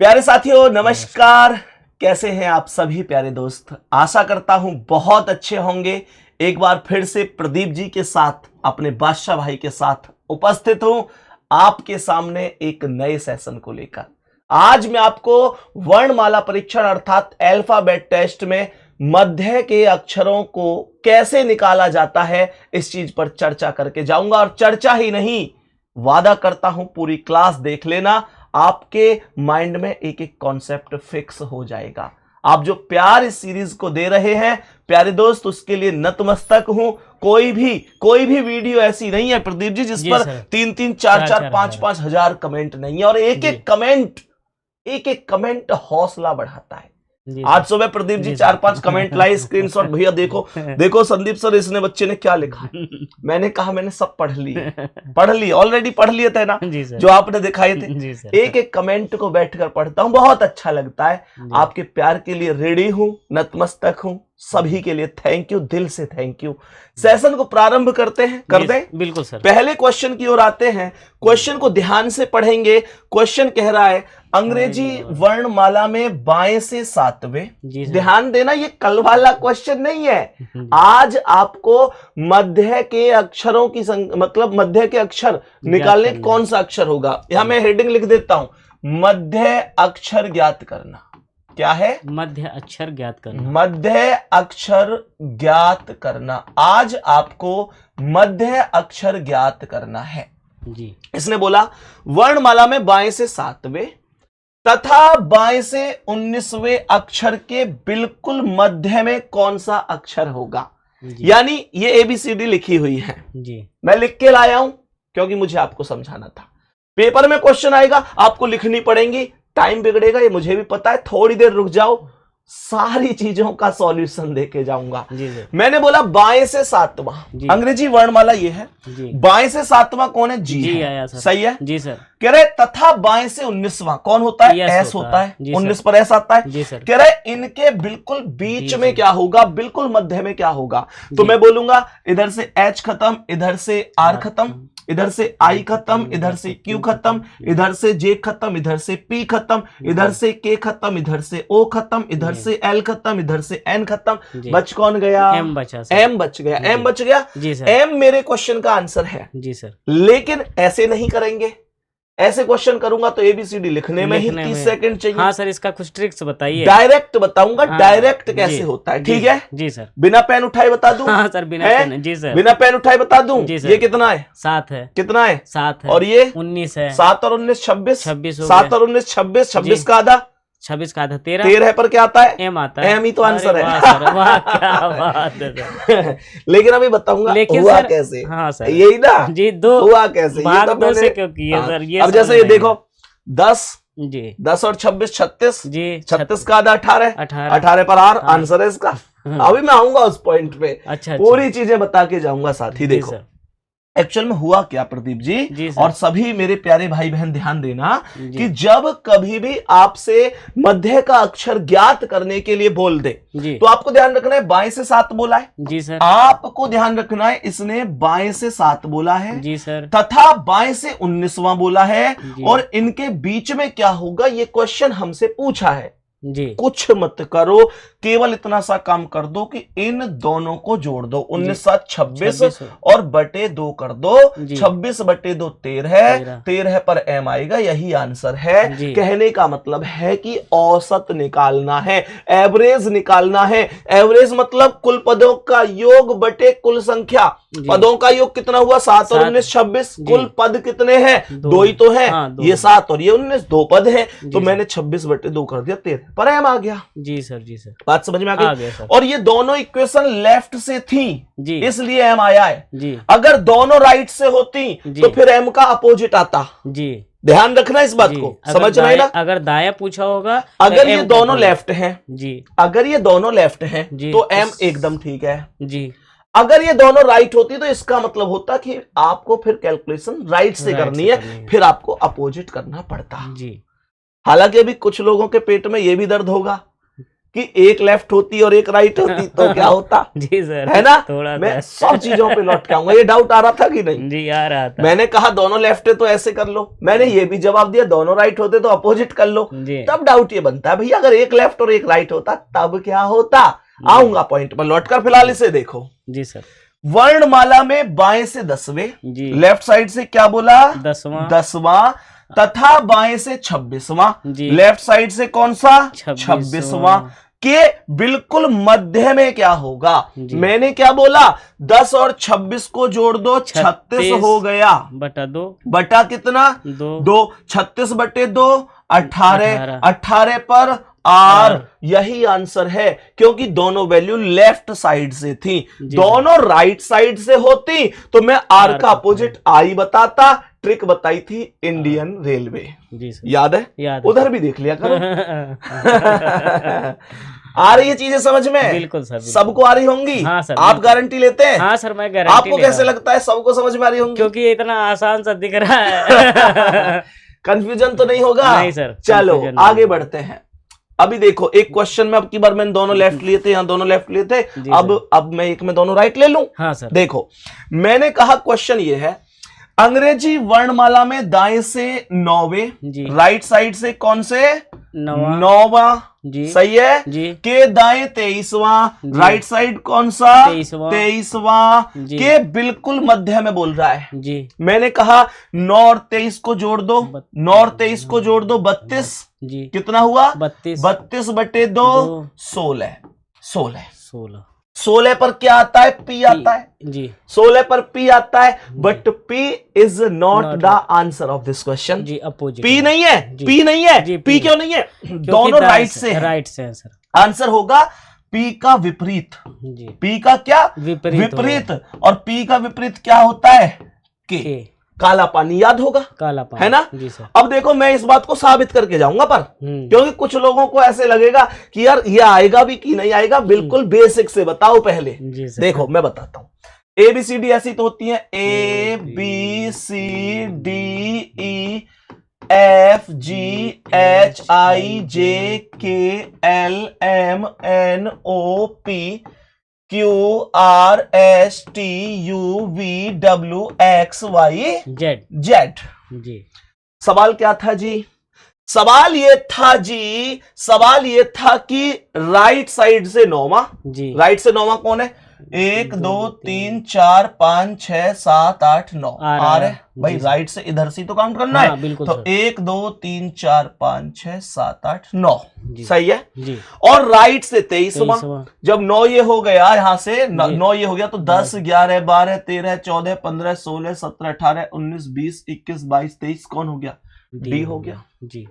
प्यारे साथियों नमस्कार, कैसे हैं आप सभी प्यारे दोस्त। आशा करता हूं बहुत अच्छे होंगे। एक बार फिर से प्रदीप जी के साथ अपने बादशाह भाई के साथ उपस्थित हूं आपके सामने एक नए सेशन को लेकर। आज मैं आपको वर्णमाला परीक्षण अर्थात अल्फाबेट टेस्ट में मध्य के अक्षरों को कैसे निकाला जाता है इस चीज पर चर्चा करके जाऊंगा। और चर्चा ही नहीं, वादा करता हूं पूरी क्लास देख लेना, आपके माइंड में एक एक कॉन्सेप्ट फिक्स हो जाएगा। आप जो प्यार इस सीरीज को दे रहे हैं प्यारे दोस्त, उसके लिए नतमस्तक हूं। कोई भी वीडियो ऐसी नहीं है प्रदीप जी जिस पर 3-3, 4-4, 5-5 हजार कमेंट नहीं है। और एक एक कमेंट हौसला बढ़ाता है। आज सुबह प्रदीप जी 4-5 कमेंट लाए, स्क्रीनशॉट भैया देखो संदीप सर इसने बच्चे ने क्या लिखा है। मैंने कहा मैंने सब पढ़ ली ऑलरेडी पढ़ लिए थे ना जो आपने दिखाए थे। एक एक कमेंट को बैठकर पढ़ता हूं, बहुत अच्छा लगता है। आपके प्यार के लिए रेडी हूं, नतमस्तक हूं। सभी के लिए थैंक यू, दिल से थैंक यू। सेशन को प्रारंभ करते हैं, कर दें? बिल्कुल सर। पहले क्वेश्चन की ओर आते हैं। क्वेश्चन को ध्यान से पढ़ेंगे। क्वेश्चन कह रहा है अंग्रेजी वर्णमाला में बाएं से सातवें। ध्यान देना, ये कल वाला क्वेश्चन नहीं है। आज आपको मध्य के अक्षरों की मतलब मध्य के अक्षर निकालने कौन सा अक्षर होगा। यहां मैं हेडिंग लिख देता हूं, मध्य अक्षर ज्ञात करना। क्या है? मध्य अक्षर ज्ञात करना। मध्य अक्षर ज्ञात करना। आज आपको मध्य अक्षर ज्ञात करना है जी। इसने बोला वर्णमाला में बाएं से सातवें तथा बाएं से 19वें अक्षर के बिल्कुल मध्य में कौन सा अक्षर होगा। यानी ये ABCD लिखी हुई है जी। मैं लिख के लाया हूं क्योंकि मुझे आपको समझाना था। पेपर में क्वेश्चन आएगा, आपको लिखनी पड़ेंगी, टाइम बिगड़ेगा, ये मुझे भी पता है। थोड़ी देर रुक जाओ, सारी चीजों का सॉल्यूशन देके जाऊंगा। मैंने बोला बाएं से सातवां, अंग्रेजी वर्णमाला ये है। बाएं से सातवां कौन है? जी है। सही है जी सर। कह रहे तथा बाएं से 19वां कौन होता है? एस होता है। 19 पर एस आता है। कह रहे इनके बिल्कुल बीच में क्या होगा, बिल्कुल मध्य में क्या होगा। तो मैं बोलूंगा इधर से एच खत्म, इधर से आर खत्म, इधर से आई खत्म, इधर से क्यू खत्म, इधर से जे खत्म, इधर से पी खत्म, इधर से के खत्म, इधर से ओ खत्म, इधर से एल खत्म, इधर से एन खत्म। बच कौन गया? एम बचा। एम बच गया। एम बच गया जी सर। एम मेरे क्वेश्चन का आंसर है जी सर। लेकिन ऐसे नहीं करेंगे। ऐसे क्वेश्चन करूंगा तो ABCD लिखने में ही 30 सेकंड चाहिए। हाँ सर, इसका कुछ ट्रिक्स बताइए। डायरेक्ट बताऊंगा। हाँ, डायरेक्ट कैसे होता है, ठीक है जी सर। बिना पेन उठाए बता दूं? हाँ सर, बिना पेन जी सर। बिना पेन उठाए बता दूं? जी सर। ये कितना है? 7 है। कितना है? 7 है। और ये 19 है। 7 और 19 26। 7 और 19 26। 26 का आधा 26 का आधा 13। 13 पर क्या आता है? एम आता है। एम ही तो आंसर है। वाह क्या बात है। लेकिन अभी बताऊंगा हुआ कैसे। हाँ सर, यही ना जी। दो हुआ कैसे, ये तो मैंने क्यों किया सर। ये अब जैसे ये देखो 10 जी, 10 और 26 36 जी। 36 का आधा 18। 18 पर आर आंसर है इसका। अभी मैं आऊंगा उस पॉइंट पे। अच्छा, पूरी चीजें बता के जाऊंगा साथ ही। देखो एक्चुअल में हुआ क्या प्रदीप जी और सभी मेरे प्यारे भाई बहन ध्यान देना कि जब कभी भी आपसे मध्य का अक्षर ज्ञात करने के लिए बोल दे तो आपको ध्यान रखना है बाएं से 7 बोला है जी सर। आपको ध्यान रखना है इसने बाएं से 7 बोला है जी सर, तथा बाएं से 19वां बोला है। और इनके बीच में क्या होगा ये क्वेश्चन हमसे पूछा है जी। कुछ मत करो, केवल इतना सा काम कर दो कि इन दोनों को जोड़ दो। 19 7 26 और बटे 2 कर दो। 26 बटे 2 13। 13 पर एम आएगा, यही आंसर है। कहने का मतलब है कि औसत निकालना है, एवरेज निकालना है। एवरेज मतलब कुल पदों का योग बटे कुल संख्या। पदों का योग कितना हुआ? 7 और 19 26। कुल पद कितने हैं? 2 ही तो है। ये 7 और ये 19 2 पद है। तो मैंने 26 बटे 2 कर दिया, 13 पर एम आ गया जी सर। जी सर, बात समझ में आ गई। और ये दोनों इक्वेशन लेफ्ट से थी जी, इसलिए एम आया है जी। अगर दोनों राइट से होती तो फिर एम का अपोजिट आता जी। ध्यान रखना इस बात को, समझ में ना। अगर दाया पूछा होगा, अगर ये दोनों लेफ्ट हैं जी, अगर ये दोनों लेफ्ट हैं तो एम एकदम ठीक है जी। अगर ये दोनों राइट होती तो इसका मतलब होता कि आपको फिर कैलकुलेशन राइट से करनी है, फिर आपको अपोजिट करना पड़ता जी। हालांकि अभी कुछ लोगों के पेट में ये भी दर्द होगा कि एक लेफ्ट होती और एक राइट होती तो क्या होता। जी सर, है ना। थोड़ा मैं सब चीजों पे लौट के आऊंगा। ये डाउट आ रहा था कि नहीं? जी आ रहा था। मैंने कहा दोनों लेफ्ट है तो ऐसे कर लो, मैंने ये भी जवाब दिया दोनों राइट होते तो अपोजिट कर लो। जी तब डाउट ये बनता है भैया अगर एक लेफ्ट और एक राइट होता तब क्या होता। आऊंगा पॉइंट पर लौटकर, फिलहाल इसे देखो। जी सर। वर्णमाला में बाएं से 10वें, जी लेफ्ट साइड से क्या बोला? 10वां 10वां, तथा बाएं से 26वां, जी। लेफ्ट साइड से कौन सा? 26वां 26वां के बिल्कुल मध्य में क्या होगा? जी। मैंने क्या बोला? 10 और 26 को जोड़ दो, 36 हो गया। बटा 2, बटा कितना? 2। 36 बटे 2 18, 18 पर आर। यही आंसर है, क्योंकि दोनों वैल्यू लेफ्ट साइड से थी। दोनों राइट साइड से होती तो मैं आर का अपोजिट आई बताता। ट्रिक बताई थी इंडियन रेलवे। जी सर, याद है? याद उधर भी देख लिया करो। आ रही है चीजें समझ में? बिल्कुल सर, सबको आ रही होंगी। हाँ सर, आप गारंटी लेते हैं? हाँ सर, मैं गारंटी आपको कैसे लगता है सबको समझ में आ रही होंगी? क्योंकि इतना आसान सा दिख रहा है। कंफ्यूजन तो नहीं होगा? नहीं सर, चलो आगे बढ़ते हैं। अभी देखो एक क्वेश्चन में, अब की बार मैंने दोनों लेफ्ट लिए थे, यहाँ दोनों लेफ्ट लिए थे, अब मैं एक में दोनों राइट ले लूं। हाँ सर। देखो मैंने कहा क्वेश्चन ये है, अंग्रेजी वर्णमाला में दाएं से 9वें, राइट साइड से कौन से? 9वां। जी सही है जी। के दाएं 23वां, राइट साइड कौन सा? 23वां के बिल्कुल मध्य में बोल रहा है जी। मैंने कहा 9 और 23 को जोड़ दो, 9 और 23 को जोड़ दो 32 जी। कितना हुआ? 32 बटे 2 16। 16 पर क्या आता है? पी आता है जी। 16 पर पी आता है, but P is not the answer of this question जी। अपोजिट पी नहीं है, पी नहीं है, पी क्यों नहीं है? दोनों राइट से है। राइट से है सर। आंसर होगा पी का विपरीत जी। पी का क्या? विपरीत। और पी का विपरीत क्या होता है? के। काला पानी, याद होगा? काला पानी, है ना? जी सर। अब देखो मैं इस बात को साबित करके जाऊंगा, पर क्योंकि कुछ लोगों को ऐसे लगेगा कि यार ये आएगा भी कि नहीं आएगा। बिल्कुल बेसिक से बताओ पहले। देखो मैं बताता हूं। ABCD ऐसी तो होती है, ABCDE FGHIJKLMNOP QRSTUVWXYZ जी। सवाल क्या था जी? सवाल ये था कि राइट साइड से 9वां जी। राइट से 9वां कौन है? 1 2 3 4 5 6 7 8 9 आ रहे भाई। राइट से इधर से तो काउंट करना है। बिल्कुल तो 1 2 3 4 5 6 7 8 9 सही है जी। और राइट से 23वां, जब 9 ये हो गया, यहां से 9 ये हो गया तो 10 11 12 13 14 15 16 17 18 19 20 21 22 23 कौन हो गया? डी हो गया जी।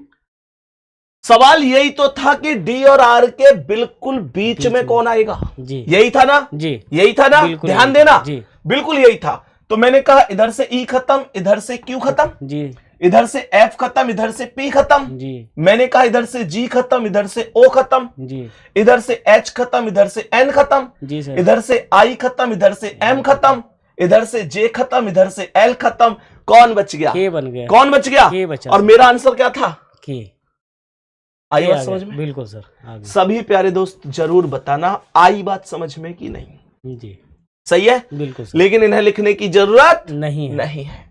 सवाल यही तो था कि डी और आर के बिल्कुल बीच में कौन आएगा जी। यही था ना जी, यही था ना, ध्यान देना जी। बिल्कुल यही था। तो मैंने कहा इधर से ई खत्म, इधर से क्यू खत्म जी, इधर से एफ खत्म, इधर से पी खत्म जी। मैंने कहा इधर से जी खत्म, इधर से ओ खत्म जी, इधर से एच खत्म, इधर से एन खत्म जी, इधर से आई खत्म, इधर से एम खत्म, इधर से जे खत्म, इधर से एल खत्म। कौन बच गया? के बन गया। कौन बच गया? के बचा। और मेरा आंसर क्या था? के। आई बात समझ में? बिल्कुल सर। सभी प्यारे दोस्त जरूर बताना आई बात समझ में कि नहीं जी। सही है? बिल्कुल सर। लेकिन इन्हें लिखने की जरूरत नहीं है।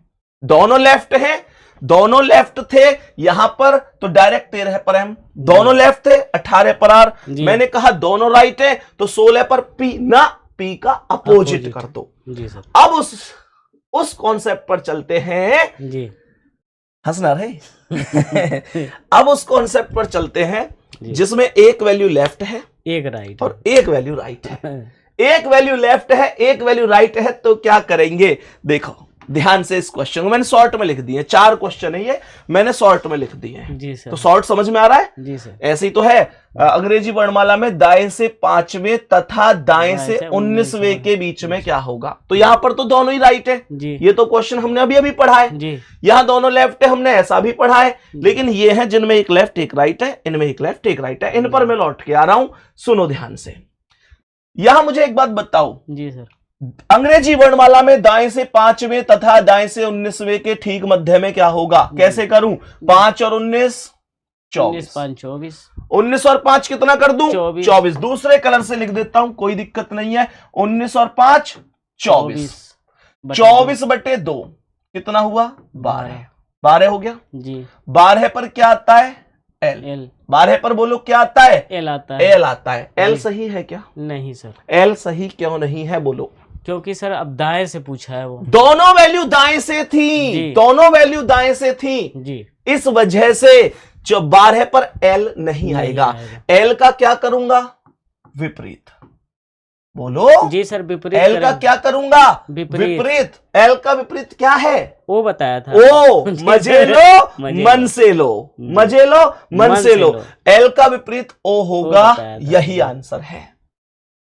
दोनों लेफ्ट हैं, दोनों लेफ्ट थे यहां पर तो डायरेक्ट 13 पर एम, दोनों लेफ्ट थे 18 पर आर। मैंने कहा दोनों राइट है तो 16 पर पी, ना पी का अपोजिट कर दो जी सर। अब उस कॉन्सेप्ट पर चलते हैं जी। हंसना रहे। अब उस कॉन्सेप्ट पर चलते हैं जिसमें एक वैल्यू लेफ्ट है, एक राइट और एक वैल्यू राइट है। एक वैल्यू लेफ्ट है, एक वैल्यू राइट है, तो क्या करेंगे? देखो ध्यान से इस क्वेश्चन को मैंने शॉर्ट में लिख दिए। 4 क्वेश्चन है ये, मैंने शॉर्ट में लिख दिए जी सर। तो शॉर्ट समझ में आ रहा है जी सर। ऐसे ही तो है अंग्रेजी वर्णमाला में दाएं से 5वें तथा दाएं से 19वें के बीच में क्या होगा? तो यहां पर तो दोनों ही राइट है जी। ये तो क्वेश्चन हमने अभी पढ़ा है जी। यहां दोनों लेफ्ट है, हमने ऐसा भी पढ़ा है। लेकिन ये है जिनमें एक लेफ्ट एक राइट है, इनमें एक लेफ्ट एक राइट है। इन पर मैं लौट के आ रहा हूं, सुनो ध्यान से। यहां मुझे एक बात बताओ जी सर। अंग्रेजी वर्णमाला में दाएं से 5वें तथा दाएं से 19वें के ठीक मध्य में क्या होगा? कैसे करूं? 5 और 19 24, 5 24 19 और 5 कितना कर दूं? 24। 24। दूसरे कलर से लिख देता हूं, कोई दिक्कत नहीं है। 19 और 5 24। 24/2 कितना हुआ? 12। 12 हो गया जी। 12 पर क्या आता है? एल। एल। 12 पर बोलो क्या आता है? एल आता है। एल आता है। L G. सही है क्या? नहीं सर, एल सही क्यों नहीं है बोलो? क्योंकि सर अब दाएं से पूछा है वो। दोनों वैल्यू दाएं से थी, जी। दोनों वैल्यू दाएं से थी, जी। इस वजह से जो 12 पर एल नहीं आएगा। एल का क्या करूंगा? विपरीत। बोलो जी सर, विपरीत एल का करें। क्या करूंगा? विपरीत। विपरीत। एल का विपरीत क्या है? वो बताया था। ओ जी मजे सर। लो मजे मन से लो, मजे लो मन से लो। लो। एल का विपरीत ओ होगा, वो बताया था। यही आंसर है,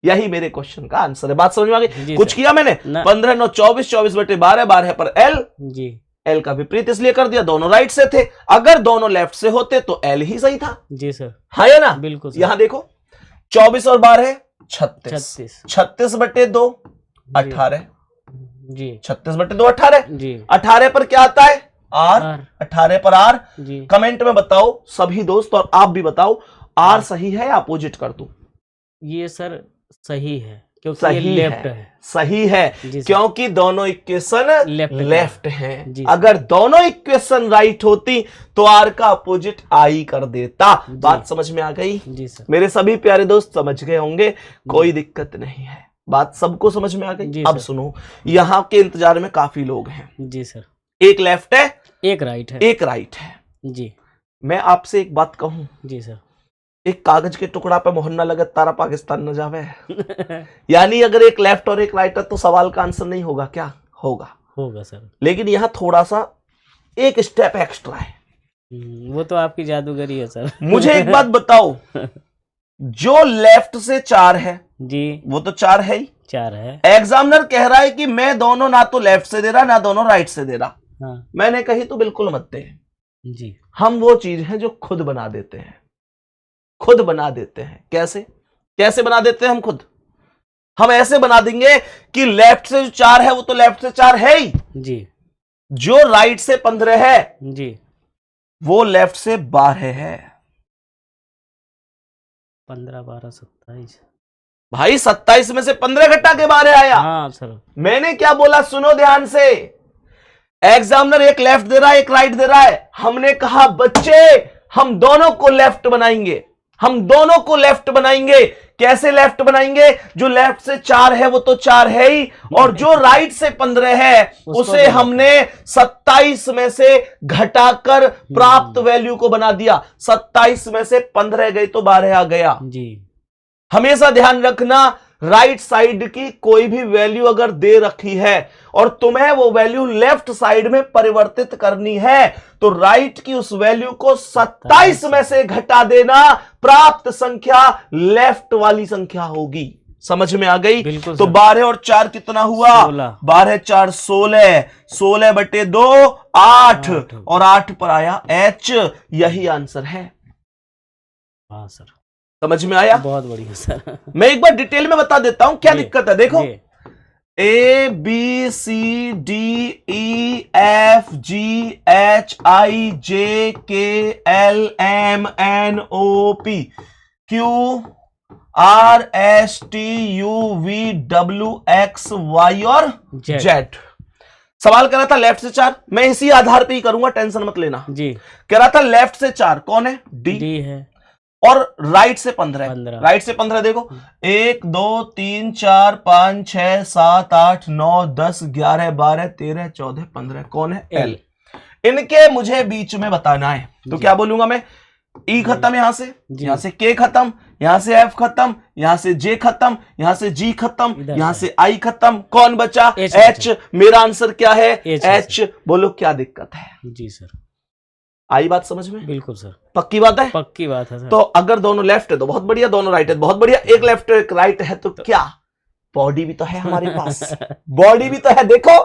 यही मेरे क्वेश्चन का आंसर है। बात समझ में आ गई? जी कुछ सर। किया मैंने? ना। 15 9 24, 24/12, 12 पर एल। जी। एल का विपरीत इसलिए कर दिया, दोनों राइट से थे। अगर दोनों लेफ्ट से होते तो एल ही सही था। जी सर, हाँ या ना? बिल्कुल सर। यहां देखो 24 और 12 36। 36। 36/2 18। जी। 36/2 18। जी। 18 पर क्या आता है? आर। आर। 18 पर आर। जी। कमेंट में बताओ सभी दोस्त, और आप भी बताओ आर सही है या अपोजिट कर दूं? ये सर सही है, क्योंकि ये सही लेफ्ट है, है। सही है, जी सर। क्योंकि दोनों इक्वेशन लेफ्ट का। लेफ्ट हैं। जी। अगर दोनों इक्वेशन राइट होती तो आर का अपोजिट आई कर देता। बात समझ में आ गई? जी सर। मेरे सभी प्यारे दोस्त समझ गए होंगे, कोई दिक्कत नहीं है। बात सबको समझ में आ गई? जी अब सर। सुनो, यहां के इंतजार में काफी लोग हैं। जी सर। एक लेफ्ट है, एक राइट है। एक राइट है। जी। मैं आपसे एक बात कहूं, जी सर। एक कागज के टुकड़ा पे मोहर न लगे तारा पाकिस्तान न जावे। यानी अगर एक लेफ्ट और एक राइट है तो सवाल का आंसर नहीं होगा क्या? होगा। होगा सर। लेकिन यहां थोड़ा सा एक स्टेप एक्स्ट्रा है। वो तो आपकी जादूगरी है सर। मुझे एक बात बताओ, जो लेफ्ट से 4 है जी। वो तो 4 है ही। 4 है। एग्जामिनर कह रहा है कि मैं दोनों ना तो लेफ्ट से दे रहा ना दोनों राइट से दे रहा। हाँ। मैंने कही तो बिल्कुल मत दे। जी। हम वो चीज है जो खुद बना देते हैं, खुद बना देते हैं। कैसे? कैसे बना देते हैं हम खुद? हम ऐसे बना देंगे कि लेफ्ट से जो 4 है वो तो लेफ्ट से 4 है ही। जी। जो राइट से 15 है जी। वो लेफ्ट से 12 है। 15 12 27। भाई 27 में से 15 घटा के 12 आया। हाँ सर। मैंने क्या बोला सुनो ध्यान से। एग्जामिनर एक लेफ्ट दे रहा है एक राइट दे रहा है। हमने कहा बच्चे हम दोनों को लेफ्ट बनाएंगे, हम दोनों को लेफ्ट बनाएंगे। कैसे लेफ्ट बनाएंगे? जो लेफ्ट से 4 है वो तो 4 है ही, और जो राइट से 15 है उसे हमने 27 में से घटाकर प्राप्त वैल्यू को बना दिया। 27 में से 15 गए तो 12 आ गया। जी। हमेशा ध्यान रखना, राइट साइड की कोई भी वैल्यू अगर दे रखी है और तुम्हें वो वैल्यू लेफ्ट साइड में परिवर्तित करनी है तो राइट की उस वैल्यू को 27 में से घटा देना, प्राप्त संख्या लेफ्ट वाली संख्या होगी। समझ में आ गई? तो 12 और 4 कितना हुआ? 12 4 16, 16/2 8, और 8 पर आया एच। यही आंसर है। हाँ सर, समझ में आया? बहुत बढ़िया सर। मैं एक बार डिटेल में बता देता हूं क्या दिक्कत है। देखो, A B C D E F G H I J K L M N O P Q R S T U V W X Y और Z। सवाल कर रहा था लेफ्ट से 4, मैं इसी आधार पे ही करूंगा, टेंशन मत लेना जी। कह रहा था लेफ्ट से 4 कौन है? डी है, और राइट से 15। राइट से 15 देखो 1 2 3 4 5 6 7 8 9 10 11 12 13 14 15 कौन है? एल। इनके मुझे बीच में बताना है तो क्या बोलूंगा मैं? ई खत्म, यहां से के खत्म, यहां से एफ खत्म, यहां से जे खत्म, यहां से जी खत्म, यहां से आई खत्म। कौन बचा? एच। मेरा आंसर क्या है? एच। बोलो क्या दिक्कत है? जी सर। आई बात समझ में? बिल्कुल सर। पक्की बात है? पक्की बात है सर। तो अगर दोनों लेफ्ट है तो बहुत बढ़िया, दोनों राइट है तो बहुत बढ़िया। एक लेफ्ट है एक राइट है तो क्या बॉडी भी तो है हमारे पास, बॉडी भी तो है। देखो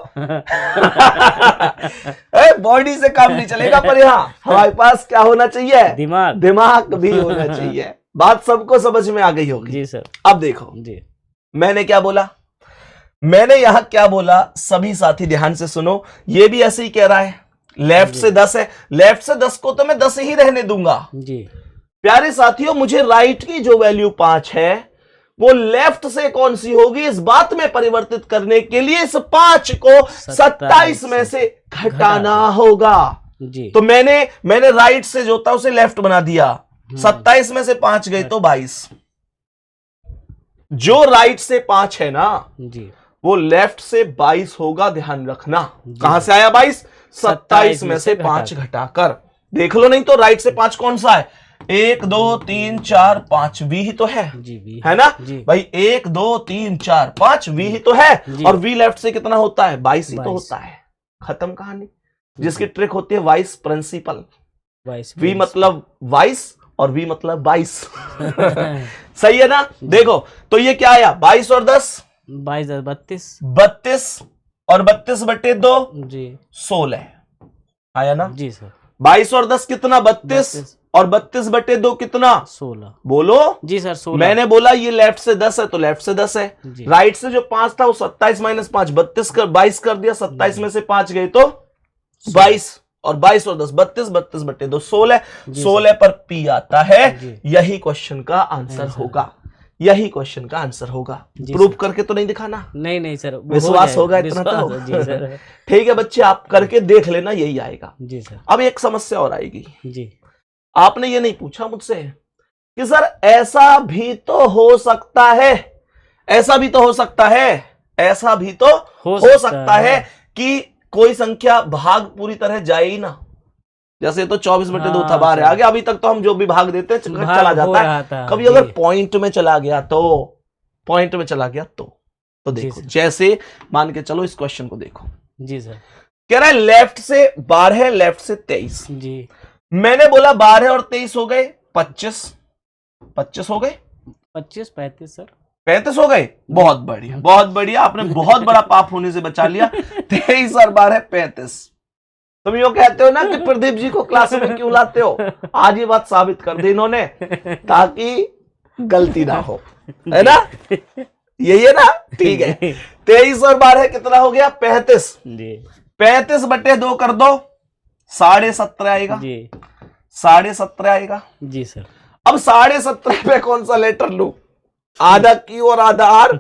बॉडी से काम नहीं चलेगा, पर यहाँ हमारे पास क्या होना चाहिए? दिमाग। दिमाग भी होना चाहिए। बात सबको समझ में आ गई होगी जी सर। अब देखो जी, मैंने क्या बोला, मैंने यहां क्या बोला, सभी साथी ध्यान से सुनो। ये भी ऐसे ही कह रहा है लेफ्ट से 10 है, लेफ्ट से 10 को तो मैं 10 ही रहने दूंगा जी। प्यारे साथियों, मुझे राइट की जो वैल्यू 5 है वो लेफ्ट से कौन सी होगी, इस बात में परिवर्तित करने के लिए इस 5 को 27 में से घटाना होगा। जी। तो मैंने राइट से जो था उसे लेफ्ट बना दिया। 27 में से 5 गए तो 22। जो राइट से 5 है ना जी, वो लेफ्ट से 22 होगा, ध्यान रखना। कहां से आया 22? 27 में से 5 घटाकर। देख लो, नहीं तो राइट से 5 कौन सा है? 1 2 3 4 5 वी ही तो है। जी, वी है ना जी। भाई? 1 2 3 4 5 वी ही तो है। जी। और वी लेफ्ट से कितना होता है? 22 ही तो 22 होता है। खत्म कहानी। जिसकी ट्रिक होती है वाइस प्रिंसिपल। वाइस वी मतलब वाइस और वी मतलब 22। सही है ना? देखो तो ये क्या आया? 22 और 10 22 32 32 और 32 बटे 2 जी 16 आया ना? जी सर। 22 और 10 कितना? 32 और 32 बटे 2 कितना? 16 बोलो जी सर। 16 मैंने बोला ये लेफ्ट से 10 है तो लेफ्ट से 10 है। जी। राइट से जो 5 था वो 27 माइनस 5 32 कर 22 कर दिया। 27 में से 5 गए तो 22 और 22 और 10 32 32 बटे 2 16। 16 पर पी आता है। जी। यही क्वेश्चन का आंसर होगा। यही क्वेश्चन का आंसर होगा। प्रूव करके तो नहीं दिखाना, नहीं सर, वो विश्वास होगा इतना विश्वास तो। जी सर। ठीक है बच्चे, आप करके देख लेना, यही आएगा। जी सर। अब एक समस्या और आएगी। जी। आपने ये नहीं पूछा मुझसे कि सर ऐसा भी तो हो सकता है, ऐसा भी तो हो सकता है, ऐसा भी तो हो सकता है कि कोई संख्या भाग पूरी तरह जाए ही ना। जैसे तो 24 बटे 2 था, बाहर आ गया। अभी तक तो हम जो भी भाग देते हैं चला जाता है। कभी अगर पॉइंट में चला गया तो, पॉइंट में चला गया तो देखो, जैसे मान के चलो इस क्वेश्चन को देखो। जी सर। कह रहा है लेफ्ट से 12 लेफ्ट से 23। जी। मैंने बोला 12 और 23 हो गए 25। 25 हो गए 25 35 सर। 35 हो गए। बहुत बढ़िया, बहुत बढ़िया, आपने बहुत बड़ा पाप होने से बचा लिया। 23 और 12 35। तुम यो कहते हो ना कि प्रदीप जी को क्लास में क्यों लाते हो, आज ये बात साबित कर दी इन्होंने ताकि गलती ना हो, है ना? यही है ना? ठीक है। 23 और 12 कितना हो गया? 35। जी। 35 बटे 2 कर दो, 17.5 आएगा। जी। 17.5 आएगा। जी सर। अब 17.5 पे कौन सा लेटर लू? आधा क्यू और आधा आर?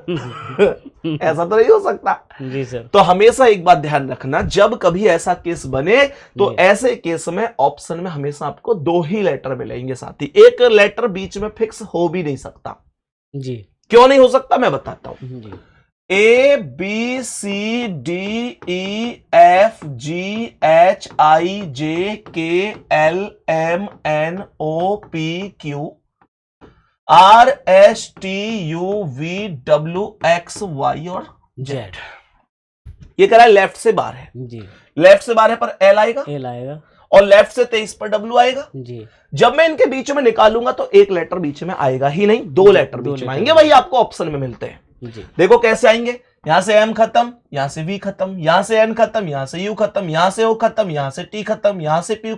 ऐसा तो नहीं हो सकता। जी सर। तो हमेशा एक बात ध्यान रखना, जब कभी ऐसा केस बने तो ऐसे केस में ऑप्शन में हमेशा आपको 2 ही लेटर मिलेंगे साथी। एक लेटर बीच में फिक्स हो भी नहीं सकता। जी। क्यों नहीं हो सकता मैं बताता हूं। जी। A B C D E F G H I J K L M N O P Q R S T U V W X Y और Z। ये कह रहा है लेफ्ट से 12 है। जी। लेफ्ट से 12 पर L आएगा, एल आएगा और लेफ्ट से 23 पर W आएगा। जी। जब मैं इनके बीच में निकालूंगा तो एक लेटर बीच में आएगा ही नहीं, 2 लेटर बीच में आएंगे। वही आपको ऑप्शन में मिलते हैं। जी। देखो कैसे आएंगे। यहां से M खत्म, यहां से V खत्म, यहां से N खत्म, यहां से U खत्म, यहां से O खत्म, यहां से T खत्म, यहां से P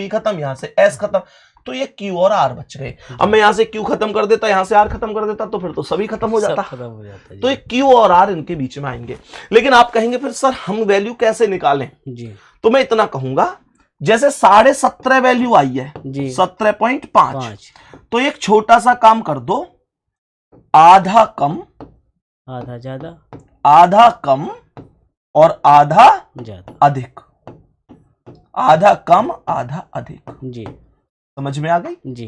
खत्म, यहां से S खत्म। तो ये Q और R बच गए। अब मैं यहां से Q खत्म कर देता, यहां से R खत्म कर देता, तो फिर तो सभी खत्म हो जाता। तो ये Q और R इनके बीच में आएंगे। लेकिन आप कहेंगे फिर सर हम वैल्यू कैसे निकालें? जी। तो मैं इतना कहूंगा, जैसे 17.5 वैल्यू आई है, 17.5, तो एक छोटा सा काम कर दो, आधा कम आधा ज्यादा, आधा कम और आधा ज्यादा, अधिक, आधा कम आधा अधिक। जी। समझ में आ गई? जी।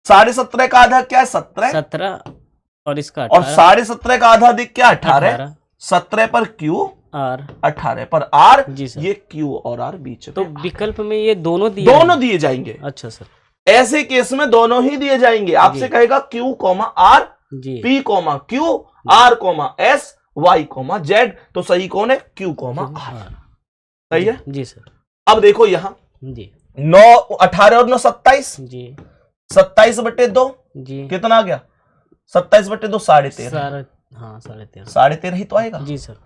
17.5 का आधा क्या है? 17 और इसका 18, और 17.5 का आधा अधिक क्या? 18। 17 पर Q R, 18 पर R। जी सर। ये Q और R बीच में, तो विकल्प में ये दोनों दिए जाएंगे। अच्छा सर। ऐसे केस में दोनों ही दिए जाएंगे। आपसे कहेगा Q, R, P, Q, R, S, Y, Z। तो सही कौन है? Q, R। सही है? जी सर। अब देखो यहां जी। 9 18 और 9 27। जी। 27 बटे 2 जी। कितना आ गया? 27 बटे 2 13.5। हाँ 13.5। 13.5 ही तो आएगा। जी सर।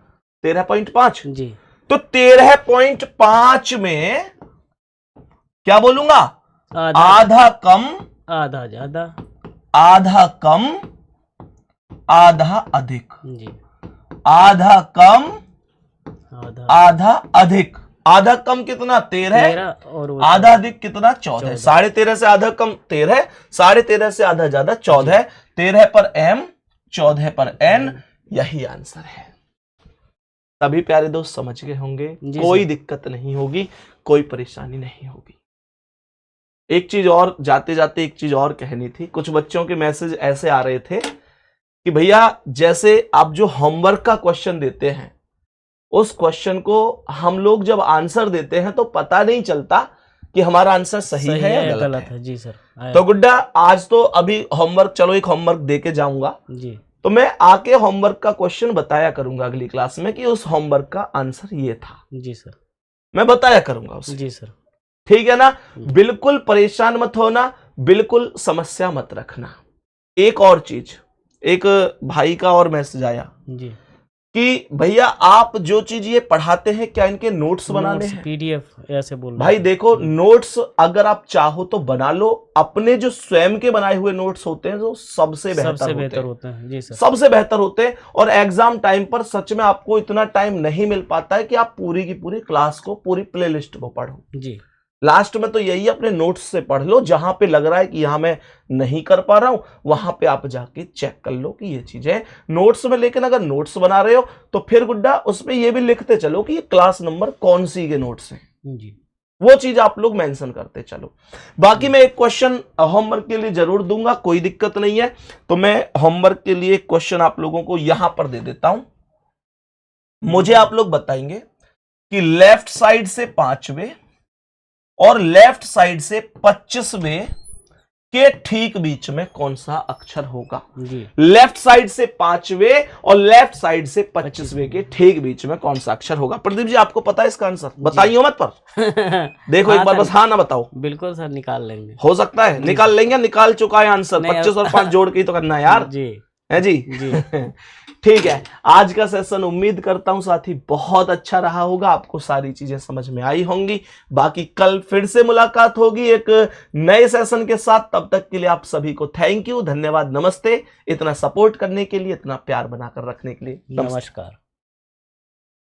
13.5। जी। तो 13.5 में क्या बोलूंगा? आधा कम आधा ज्यादा, आधा कम आधा अधिक, जी। आधा कम आधा आधा अधिक। आधा कम कितना 13, 13 और वो आधा अधिक कितना 14, 13.5 से आधा कम 13, 13.5 से आधा ज्यादा 14, 13 पर m 14 पर n, यही आंसर है। तभी प्यारे दोस्त समझ गए होंगे, कोई दिक्कत नहीं होगी, कोई परेशानी नहीं होगी। एक चीज और जाते जाते एक चीज और कहनी थी। कुछ बच्चों के मैसेज ऐसे आ रहे थे कि भैया जैसे आप जो होमवर्क का क्वेश्चन देते हैं, उस क्वेश्चन को हम लोग जब आंसर देते हैं तो पता नहीं चलता कि हमारा आंसर सही है या गलत है। जी सर। तो गुड्डा आज तो अभी होमवर्क, चलो एक होमवर्क दे के जाऊंगा जी, तो मैं आके होमवर्क का क्वेश्चन बताया करूंगा अगली क्लास में कि उस होमवर्क का आंसर ये था। जी सर, मैं बताया करूंगा उसे। जी सर। ठीक है ना? बिल्कुल परेशान मत होना, बिल्कुल समस्या मत रखना। एक और चीज, एक भाई का और मैसेज आया जी कि भैया आप जो चीज ये पढ़ाते हैं क्या इनके नोट्स बनाने हैं? पीडीएफ ऐसे बोल भाई देखो, नोट्स अगर आप चाहो तो बना लो। अपने जो स्वयं के बनाए हुए नोट्स होते हैं वो सबसे बेहतर होते हैं। जी सर, सबसे बेहतर होते हैं। और एग्जाम टाइम पर सच में आपको इतना टाइम नहीं मिल पाता है कि आप पूरी की पूरी क्लास को, पूरी प्लेलिस्ट को पढ़ो। जी, लास्ट में तो यही अपने नोट्स से पढ़ लो, जहां पे लग रहा है कि यहां मैं नहीं कर पा रहा हूं वहां पे आप जाके चेक कर लो कि ये चीजें नोट्स में। लेकिन अगर नोट्स बना रहे हो तो फिर गुड्डा उसमें ये भी लिखते चलो कि ये क्लास नंबर कौन सी के नोट्स हैं, जी, वो चीज आप लोग मेंशन करते चलो। बाकी मैं एक क्वेश्चन होमवर्क के लिए जरूर दूंगा, कोई दिक्कत नहीं है। तो मैं होमवर्क के लिए एक क्वेश्चन आप लोगों को यहां पर दे देता हूं। मुझे आप लोग बताएंगे कि लेफ्ट साइड से 5वें और लेफ्ट साइड से 25वें के ठीक बीच में कौन सा अक्षर होगा? जी। लेफ्ट साइड से 5वें और लेफ्ट साइड से 25वें के ठीक बीच में कौन सा अक्षर होगा? प्रदीप जी आपको पता है इसका आंसर? बताइए मत पर देखो एक बार बस हाँ ना बताओ। बिल्कुल सर, निकाल लेंगे। हो सकता है निकाल लेंगे, निकाल चुका है आंसर। 25 और 5 जोड़ के ही तो करना है यार। जी है जी, जी। ठीक है। आज का सेशन उम्मीद करता हूं साथी बहुत अच्छा रहा होगा, आपको सारी चीजें समझ में आई होंगी। बाकी कल फिर से मुलाकात होगी एक नए सेशन के साथ। तब तक के लिए आप सभी को थैंक यू, धन्यवाद, नमस्ते। इतना सपोर्ट करने के लिए, इतना प्यार बनाकर रखने के लिए नमस्कार।